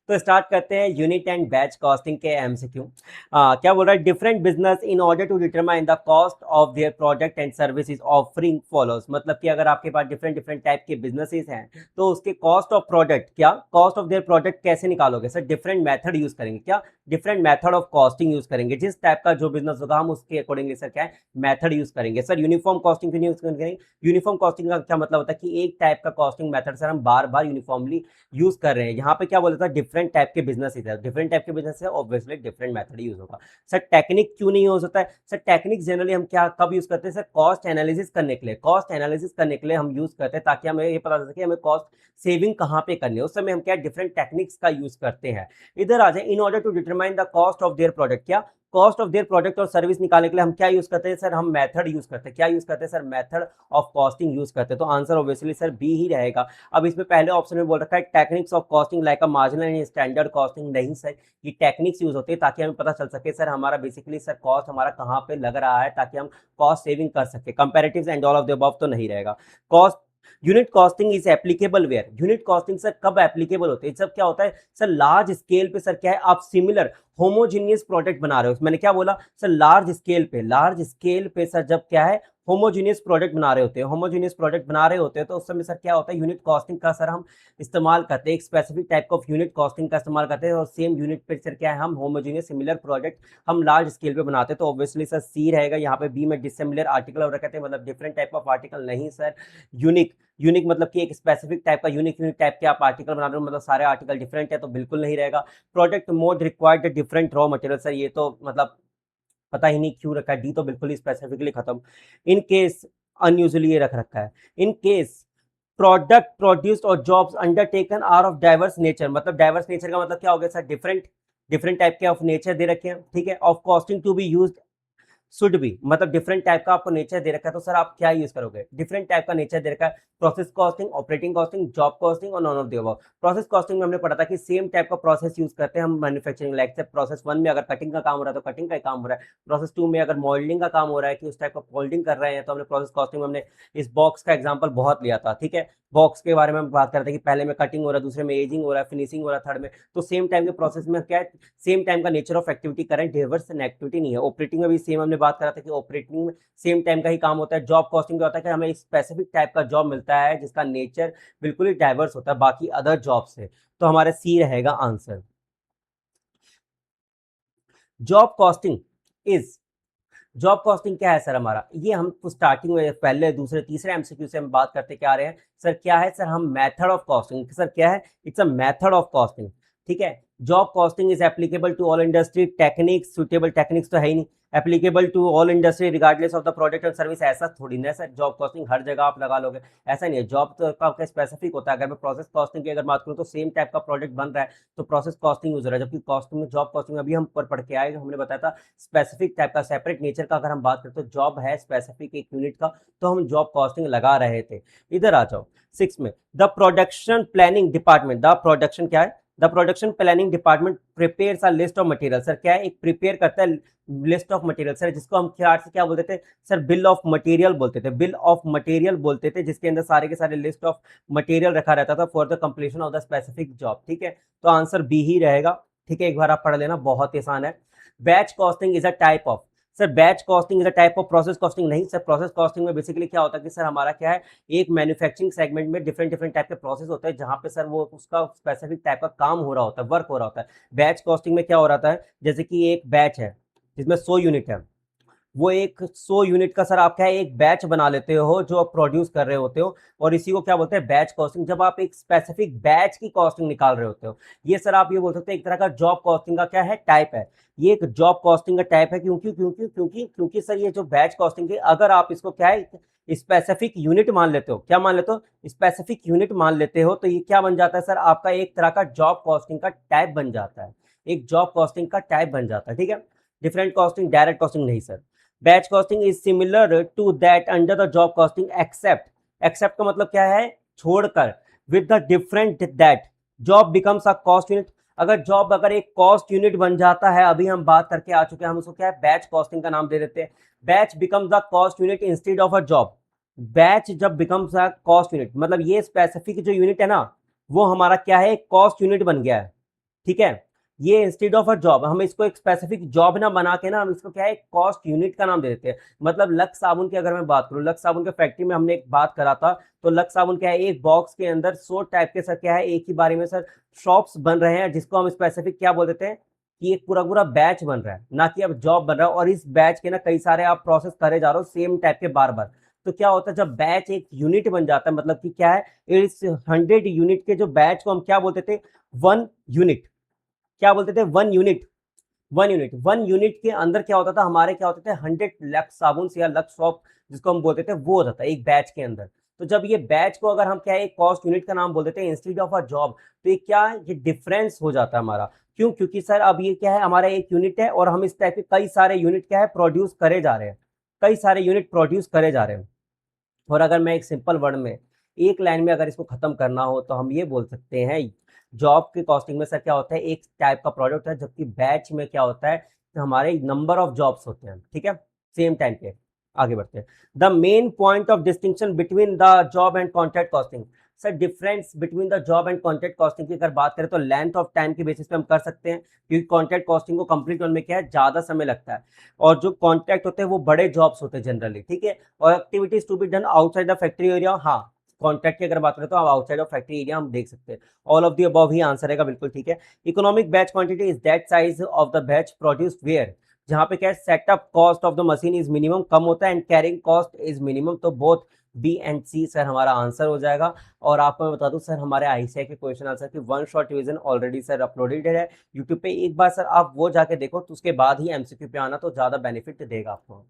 तो स्टार्ट करते हैं यूनिट एंड बैच कॉस्टिंग के एमसीक्यू। क्या बोल रहा है, different business in order to determine the cost of their product and services offering follows. मतलब कि अगर आपके पास डिफरेंट डिफरेंट टाइप के बिजनेसेस हैं तो उसके कॉस्ट ऑफ प्रोडक्ट, क्या कॉस्ट ऑफ देयर प्रोडक्ट कैसे निकालोगे सर? डिफरेंट मेथड यूज करेंगे। क्या? Different method of costing use करेंगे। जिस टाइप का जो बिजनेस होगा हम उसके अकॉर्डिंगली सर क्या है मेथड यूज करेंगे। सर यूनिफॉर्म कॉस्टिंग क्यों यूज करेंगे? यूनिफॉर्म कॉस्टिंग का क्या मतलब होता है कि एक टाइप का कॉस्टिंग मेथड सर हम बार बार यूनिफॉर्मली यूज कर रहे हैं। यहाँ पे क्या बोला था, डिफरेंट टाइप के बिजनेस है, डिफरेंट टाइप के बिजनेस है, ऑब्वियसली डिफरेंट मेथड यूज होगा। सर टेक्निक क्यों नहीं हो सकता है? सर टेक्निक जनरली हम क्या कब यूज करते हैं सर? कॉस्ट एनालिसिस करने के लिए। कॉस्ट एनालिसिस करने के लिए हम यूज करते हैं ताकि हमें ये पता चल सके हमें कॉस्ट सेविंग कहाँ पे करनी है। उस समय हम क्या डिफरेंट टेक्निक्स का यूज करते हैं। इधर आ जाए, in order to determine the cost of their product. क्या कॉस्ट ऑफ देयर प्रोडक्ट और सर्विस निकालने के लिए हम क्या यूज करते हैं सर? हम मेथड यूज करते हैं। क्या यूज करते हैं sir? Method of costing use करते हैं। तो आंसर ऑब्वियसली सर बी ही रहेगा। अब इसमें पहले ऑप्शन में बोल रखा है techniques of costing like a marginal and standard costing. नहीं सर, ये टेक्निक्स यूज होती है ताकि हमें पता चल सके सर हमारा बेसिकली सर कॉस्ट हमारा कहाँ पे लग रहा है, ताकि हम कॉस्ट सेविंग कर सके। Comparatives and all of the above तो नहीं रहेगा। Cost unit costing is applicable where. Unit costing sir कब एप्लीकेबल होती है? सब क्या होता है सर, लार्ज स्केल पे सर क्या है आप सिमिलर होमोजीनियस प्रोडक्ट बना रहे हो। मैंने क्या बोला सर? लार्ज स्केल पे सर जब क्या है होमोजीनियस प्रोडक्ट बना रहे होते हैं, होमोजीनियस प्रोडक्ट बना रहे होते हैं तो उस समय सर क्या होता है यूनिट कॉस्टिंग का सर हम इस्तेमाल करते हैं। एक specific type of unit costing का इस्तेमाल करते हैं और सेम यूनिट पे सर क्या है हम होमोजीनियस सिमिलर प्रोडक्ट हम लार्ज स्केल पे बनाते हैं। तो ऑब्वियसली सर सी रहेगा। यहाँ पे बी में डिसिमिलर आर्टिकल और कहते हैं मतलब डिफरेंट टाइप ऑफ आर्टिकल नहीं सर, यूनिक। यूनिक मतलब कि एक स्पेसिफिक टाइप का यूनिक टाइप के आप आर्टिकल बना रहे हो, मतलब सारे आर्टिकल डिफरेंट है तो बिल्कुल नहीं रहेगा। Product mode required different raw material. Sir ये तो मतलब पता ही नहीं क्यों रखा है, डी तो बिल्कुल ही स्पेसिफिकली खत्म। इन केस अनयूजुअली ये रख रखा है। इन केस प्रोडक्ट प्रोड्यूस्ड और jobs undertaken are of diverse nature. मतलब डाइवर्स नेचर का मतलब क्या हो गया सर? डिफरेंट डिफरेंट टाइप के ऑफ नेचर दे रखे हैं, ठीक है। Of costing to be used should be, मतलब डिफरेंट टाइप का आपको नेचर दे रखा है तो सर आप क्या यूज करोगे? डिफरेंट टाइप का नेचर दे रखा है। Process costing, operating costing, job costing और none of the above. Process costing में हमने पढ़ा था कि सेम टाइप का प्रोसेस यूज करते हैं हम मैन्युफैक्चरिंग। लाइक से प्रोसेस 1 में अगर कटिंग का काम हो रहा है तो कटिंग का काम हो रहा है। प्रोसेस 2 में अगर मोल्डिंग का काम हो रहा है कि उस टाइप का मोल्डिंग कर रहे हैं तो हमने प्रोसेस कॉस्टिंग में हमने इस बॉक्स का एग्जाम्पल बहुत लिया था, ठीक है। बॉक्स के बारे में हम बात करते हैं कि पहले में कटिंग हो रहा है, दूसरे में एजिंग हो रहा है, फिनिशिंग हो रहा है, थर्ड में। तो सेम टाइम के प्रोसेस में क्या है, सेम टाइम का nature of activity current diverse activity नहीं है। ऑपरेटिंग में भी सेम हमने बात करा था कि ऑपरेटिंग में सेम टाइम का ही काम होता है। जॉब कॉस्टिंग क्या होता है कि हमें एक स्पेसिफिक टाइप का जॉब मिलता है जिसका नेचर बिल्कुल ही डाइवर्स होता है बाकी अदर जॉब से। तो हमारा सी रहेगा answer. Job costing is, job costing क्या है सर हमारा? ये हम स्टार्टिंग में पहले दूसरे तीसरे एमसीक्यू से हम बात करते क्या आ रहे हैं सर, क्या है सर? हम मेथड ऑफ कॉस्टिंग। सर क्या है? It's a method of costing, ठीक है। Job costing is applicable to all industry. Techniques, suitable techniques तो है ही नहीं। Applicable to all industry regardless of the product और सर्विस, ऐसा थोड़ी ना सर जॉब कॉस्टिंग हर जगह आप लगा लोगे, ऐसा नहीं है। जॉब तो आपका स्पेसिफिक होता है। अगर मैं प्रोसेस कॉस्टिंग की अगर बात करूँ तो सेम टाइप का प्रोडक्ट बन रहा है तो प्रोसेस कॉस्टिंग यूज हो रहा है, जबकि कॉस्टिंग में जॉब कॉस्टिंग अभी हम पढ़ के आए, हमने बताया था स्पेसिफिक टाइप का सेपरेट नेचर का। अगर हम बात करते तो जॉब है स्पेसिफिक एक यूनिट का, तो हम जॉब कॉस्टिंग लगा रहे थे। इधर आ जाओ 6 में, the production planning department. The production क्या है? The production planning department prepares a list of material. Sir क्या है? एक प्रिपेयर करता है लिस्ट ऑफ मटेरियल सर, जिसको हम क्या से क्या बोलते थे सर? बिल ऑफ मटेरियल बोलते थे। बिल ऑफ मटेरियल बोलते थे जिसके अंदर सारे के सारे लिस्ट ऑफ मटेरियल रखा रहता था for the completion of the specific job, ठीक है। तो आंसर बी ही रहेगा, ठीक है। एक बार आप पढ़ लेना, बहुत ही आसान है। Batch costing is a type of, sir batch costing is a type of process costing. नहीं सर, प्रोसेस कॉस्टिंग में बेसिकली क्या होता है कि सर हमारा क्या है, एक मैन्युफैक्चरिंग सेगमेंट में डिफरेंट डिफरेंट टाइप के प्रोसेस होते हैं जहां पे सर वो उसका स्पेसिफिक टाइप का काम हो रहा होता है, वर्क हो रहा होता है। बैच कॉस्टिंग में क्या हो रहा है, जैसे कि एक बैच है जिसमें 100 यूनिट है, वो एक 100 यूनिट का सर आप क्या है एक बैच बना लेते हो जो आप प्रोड्यूस कर रहे होते हो, और इसी को क्या बोलते हैं? Batch costing. जब आप एक स्पेसिफिक बैच की कॉस्टिंग निकाल रहे होते हो, ये सर आप ये बोल सकते हैं एक तरह का जॉब कॉस्टिंग का क्या है, टाइप है। ये एक जॉब कॉस्टिंग का टाइप है। क्योंकि क्योंकि क्योंकि क्योंकि सर ये जो बैच कॉस्टिंग है, अगर आप इसको क्या है स्पेसिफिक यूनिट मान लेते हो, क्या मान लेते हो? स्पेसिफिक यूनिट मान लेते हो, तो ये क्या बन जाता है सर? आपका एक तरह का जॉब कॉस्टिंग का टाइप बन जाता है। एक जॉब कॉस्टिंग का टाइप बन जाता है, ठीक है। डिफरेंट कॉस्टिंग, डायरेक्ट कॉस्टिंग नहीं sir. Batch costing is similar to that under the job costing except, except का मतलब क्या है? छोड़कर। With the different that job becomes a cost unit. अगर जॉब अगर एक कॉस्ट यूनिट बन जाता है, अभी हम बात करके आ चुके हैं, हम उसको क्या है बैच कॉस्टिंग का नाम दे देते हैं। Batch becomes the cost unit instead of a job. Batch जब बिकम्स अ कॉस्ट यूनिट, मतलब ये स्पेसिफिक जो यूनिट है ना, वो हमारा क्या है, कॉस्ट यूनिट बन गया है, ठीक है। ये इंस्टेड ऑफ अ जॉब हम इसको एक स्पेसिफिक जॉब ना बना के ना हम इसको क्या है कॉस्ट यूनिट का नाम दे देते हैं। मतलब लक्स साबुन की अगर मैं बात करूं, लक्स साबुन के फैक्ट्री में हमने एक बात करा था, तो लक्स साबुन क्या है एक बॉक्स के अंदर 100 टाइप के सर क्या है एक ही बारे में सर शॉप्स बन रहे हैं, जिसको हम स्पेसिफिक क्या बोल देते हैं कि एक पूरा पूरा बैच बन रहा है, ना कि अब जॉब बन रहा है। और इस बैच के ना कई सारे आप प्रोसेस करे जा रहे हो सेम टाइप के बार बार। तो क्या होता है जब बैच एक यूनिट बन जाता है, मतलब कि क्या है इस 100 यूनिट के जो बैच को हम क्या बोलते थे, वन यूनिट। क्या बोलते थे, वन यूनिट। वन यूनिट के अंदर क्या होता था हमारे, क्या होते थे 100 लक्स साबुन या लक्स सॉप जिसको हम बोलते थे, वो होता था एक बैच के अंदर। तो जब ये बैच को अगर हम क्या है एक कॉस्ट यूनिट का नाम बोल देते हैं इंस्टेड ऑफ अ जॉब, तो ये क्या है ये डिफरेंस हो जाता है हमारा। क्यों? क्योंकि सर अब ये क्या है हमारा एक यूनिट है और हम इस टाइप के कई सारे यूनिट क्या है प्रोड्यूस करे जा रहे हैं, कई सारे यूनिट प्रोड्यूस करे जा रहे हैं। और अगर मैं एक सिंपल वर्ड में एक लाइन में अगर इसको खत्म करना हो तो हम ये बोल सकते हैं जॉब की कॉस्टिंग में सर क्या होता है एक टाइप का प्रोडक्ट है, जबकि बैच में क्या होता है कि हमारे नंबर ऑफ जॉब्स होते हैं। ठीक है, सेम टाइम पे आगे बढ़ते हैं। The main point of distinction between the job and contract costing. Sir difference between the job and contract costing की अगर बात करें तो लेंथ ऑफ टाइम के बेसिस पे हम कर सकते हैं, क्योंकि कॉन्ट्रैक्ट कॉस्टिंग को कंप्लीट होने में क्या है ज्यादा समय लगता है, और जो कॉन्ट्रैक्ट होते हैं वो बड़े जॉब्स होते हैं जनरली। ठीक है, और activities to be done outside the factory area, हाँ कॉन्ट्रैक्ट की अगर बात करें तो आप आउटसाइड ऑफ फैक्ट्री एरिया हम देख सकते हैं। ऑल ऑफ दी अबव ही आंसर रहेगा, बिल्कुल ठीक है। Economic batch quantity is that size of the batch produced where, जहां पे क्या है setup cost of the machine is minimum कम होता है and carrying cost is minimum. तो both B and C sir हमारा आंसर हो जाएगा। और आपको मैं बता दूं सर हमारे आईसीआई के क्वेश्चन आंसर की one shot revision already sir uploaded है यूट्यूब पे, एक बार सर आप वो जाके देखो, तो उसके बाद ही एमसीक्यू पे आना तो ज्यादा बेनिफिट देगा आपको।